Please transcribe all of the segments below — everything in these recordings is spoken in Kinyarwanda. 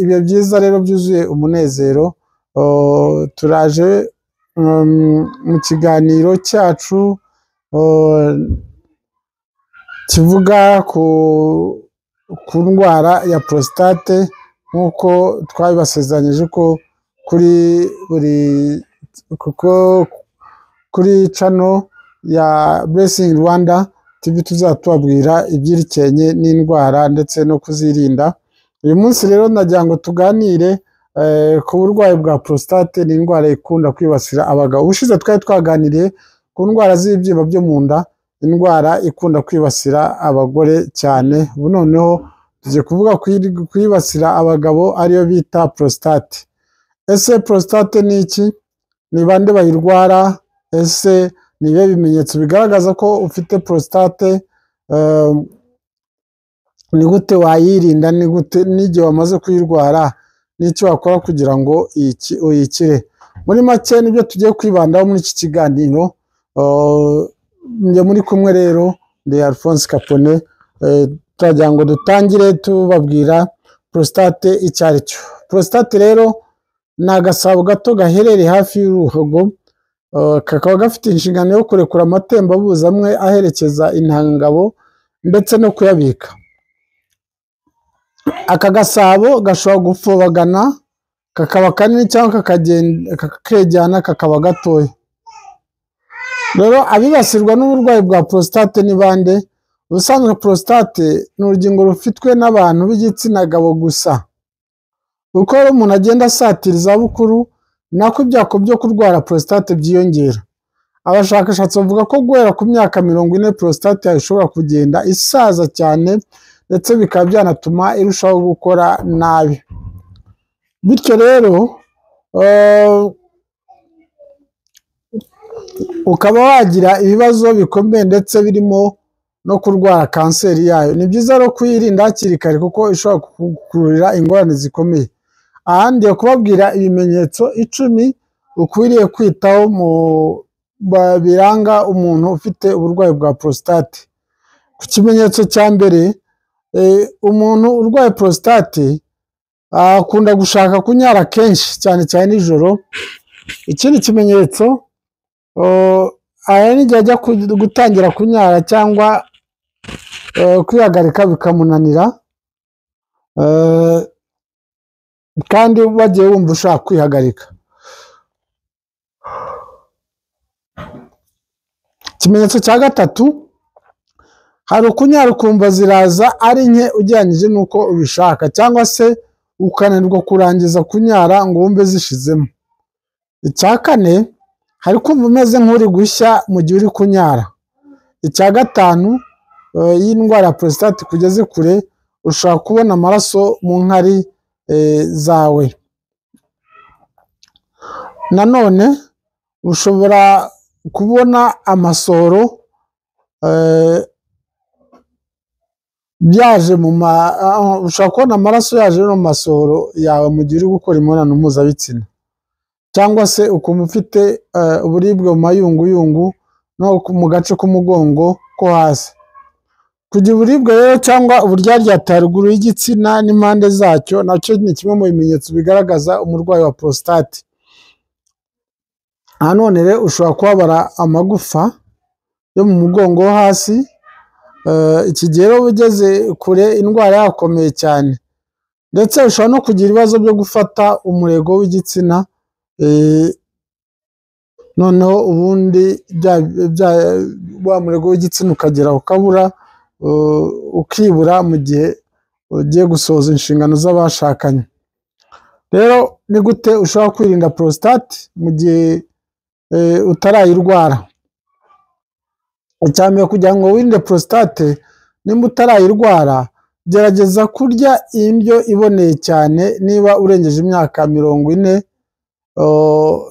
ibihe byiza rero byuzuye umunezero. Turaje mu kiganiro cyacu kivuga ku ndwara ya prostate, nk'uko twabibasezeranyije ko kuri channel ya Blessing Rwanda TV tuzatubabwira ibyerekeranye n'indwara ndetse no kuzirinda. Uyu munsi rero nagira ngo tuganire ku burwayi bwa prostate. Ni indwara ikunda kwibasira abagabo. Ubushize twari twaganiriye ku ndwara z'ibyimba byo mu nda, indwara ikunda kwibasira abagore cyane. Ubu noneho tugiye kuvuga kwibasira abagabo ariyo bita prostate. Ese prostate ni iki? Ni bande bayirwara? Ese ni ibihe bimenyetso bigaragaza ko ufite prostate? Ni gute wayirinda? Ni gute n'igihe wamaze kuyirwara n'icyo wakora kugira ngo uyikire? Muri make nibyo tugiye kwibandaho muri iki kiganiro. Njye muri kumwe rero ndi Alphonse Kapone. Turagira ngo dutangire tubabwira prostate icyo ari cyo. Prostate rero ni agasabo gato gaherereye hafi y'uruhago, kakaba gafite inshingano yo kurekura amatembabuzi amwe aherekeza intangangabo ndetse no kuyabika. Aka gasabo gashobora gufobagana kakaba kanini cyangwa kakejyana kakaba gatoya. Rero abibasirwa n'uburwayi bwa prostate ni bande? Ubusanzwe prostate ni urugingo rufitwe n'abantu b'igitsina gabo gusa. Uko umuntu agenda asatira izabukuru, nako ibyago byo kurwara prostate byiyongera. Abashakashatsi bavuga ko guhera ku myaka 40 prostate ishobora kugenda isaza cyane, ndetse bikaba byanatuma irushaho gukora nabi. Bityo rero ukaba wagira ibibazo bikomeye ndetse birimo no kurwara kanseri yayo. Ni byiza rero kuyirinda hakiri kare kuko ishobora kukururira ingorane zikomeye. Aha ngiye kubabwira ibimenyetso 10 ukwiriye kwitaho mu biranga umuntu ufite uburwayi bwa prostate. Ku kimenyetso cya mbere, umuntu urwaye prostate akunda gushaka kunyara kenshi, cyane cyane nijoro. Ikindi kimenyetso, n'igihe ajya gutangira kunyara cyangwa kwihagarika bikamunanira, kandi wagiye wumva ushaka kwihagarika. Ikimenyetso cya gatatu, hari ukunyara ukumva ziraza ari nke ugereranyije n'uko ubishaka, cyangwa se ukananirwa kurangiza kunyara ngo wumve zishizemo. Icya kane, hari kumva umeze nk'uri gushya mu gihe uri kunyara. Icya gatanu, iyi ndwara ya prostate kugeze kure, ushobora kubona amaraso mu nkari zawe. Nanone ushobora kubona amasohoro byaje ushobora kubona amaraso yaje no mu masohoro yawe mu gihe uri gukora imibonano mpuzabitsina, cyangwa se ukumva ufite uburibwe mu mayunguyungu no mu gace k'umugongo ko hasi. Kugira uburibwe rero cyangwa uburyaryate haruguru y'igitsina n'impande zacyo, nacyo ni kimwe mu bimenyetso bigaragaza umurwayi wa prostate. Nanone rero ushobora kubabara amagufa yo mu mugongo wo hasi. Iki gihe rero ugeze kure indwara yakomeye cyane, ndetse ushobora no kugira ibibazo byo gufata umurego w'igitsina, noneho ubundi wa murego w'igitsina ukagera ukabura, ukibura mu gihe ugiye gusohoza inshingano z'abashakanye. Rero ni gute ushobora kwirinda prostate mu gihe utarayirwara? Icyambere, kugira ngo wirinde prostate nimba utarayirwara, gerageza kurya indyo iboneye cyane. Niba urengeje imyaka 40,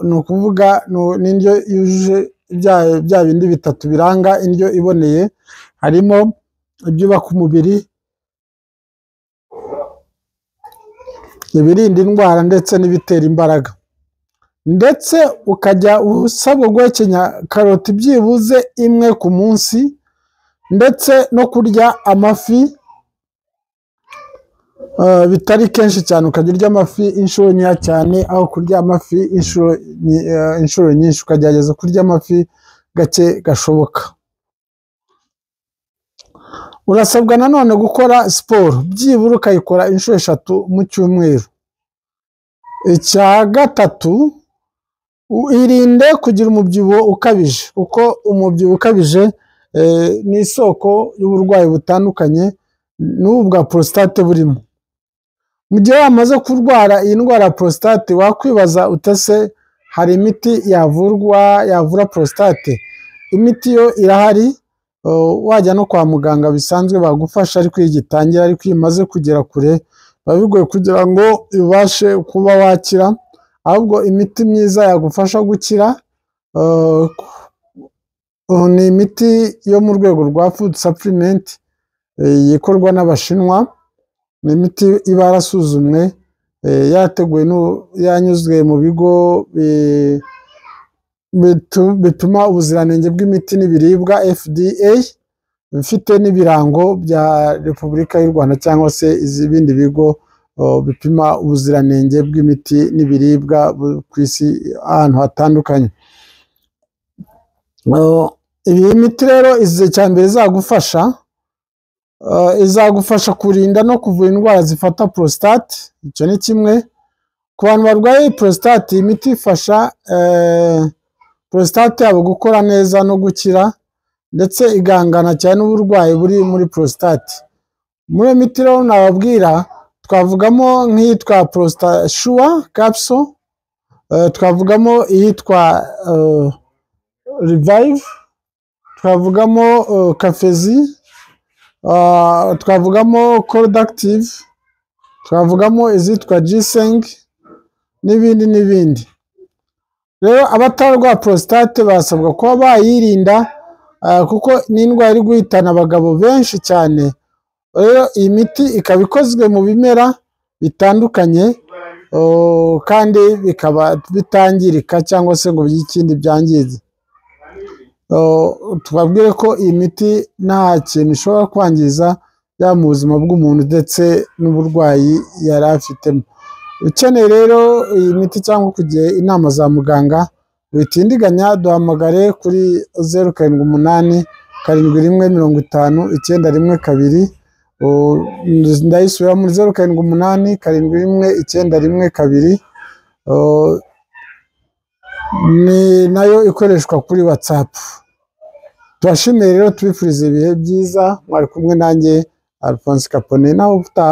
ni ukuvuga n'indyo yujuje bya bindi bitatu biranga indyo iboneye, harimo ibyubaka umubiri, ibirinda indwara ndetse n'ibitera imbaraga. Ndetse ukajya usabwa guhekenya karoti byibuze 1 ku munsi, ndetse no kurya amafi bitari kenshi cyane, ukajya urya amafi inshuro nkeya cyane aho kurya amafi inshuro nyinshi, ukagerageza kurya amafi gake gashoboka. Urasabwa nanone gukora siporo byibura ukayikora inshuro 3 mu cyumweru. Icya gatatu, irinde kugira umubyibuho ukabije, kuko umubyibuho ukabije ni isoko y'uburwayi butandukanye n'ubu bwa prostate burimo. Mu gihe wamaze kurwara iyi ndwara ya prostate, wakwibaza utese hari imiti yavura prostate? Imiti yo irahari, wajya no kwa muganga bisanzwe bagufasha, ariko iyo igitangira, ariko iyo imaze kugera kure biba bigoye kugira ngo ibashe kuba wakira. Ahubwo imiti myiza yagufasha gukira ni imiti yo mu rwego rwa food supplement, ikorwa n'Abashinwa. Ni imiti iba yarasuzumwe, yateguwe, yanyuzwe mu bigo bituma ubuziranenge bw'imiti n'ibiribwa FDA, bifite n'ibirango bya Repubulika y'u Rwanda cyangwa se iz'ibindi bigo bipima ubuziranenge bw'imiti n'ibiribwa ku isi ahantu hatandukanye. Iyi miti rero icya mbere izagufasha kurinda no kuvura indwara zifata prostate. Icyo ni kimwe. Ku bantu barwaye prostate, iyi miti ifasha prostate yabo gukora neza no gukira, ndetse igahangana cyane n'uburwayi buri muri prostate. Muri iyo miti rero nababwira, twavugamo nk'iyitwa ProstaSure capsule, twavugamo iyitwa Revive, twavugamo Cafezi, twavugamo Coldactive, twavugamo izitwa Ginseng n'ibindi. Rero abatarwara prostate basabwa kuba bayirinda, kuko ni indwara iri guhitana abagabo benshi cyane. Rero iyi miti ikaba ikozwe mu bimera bitandukanye, kandi bikaba bitangirika cyangwa se ngo bigire ikindi byangiza. Tubabwire ko iyi miti nta kintu ishobora kwangiza, yaba mu buzima bw'umuntu ndetse n'uburwayi yari afitemo. Ukeneye rero iyi miti cyangwa kugira inama za muganga, witindiganya, duhamagare kuri 078 71 50 912. Ndayisubira muri 078 71 912. Ni nayo ikoreshwa kuri WhatsApp. Turashimira rero, tubifuriza ibihe byiza. Mwari kumwe nanjye Alphonse Kapone, naho utaha.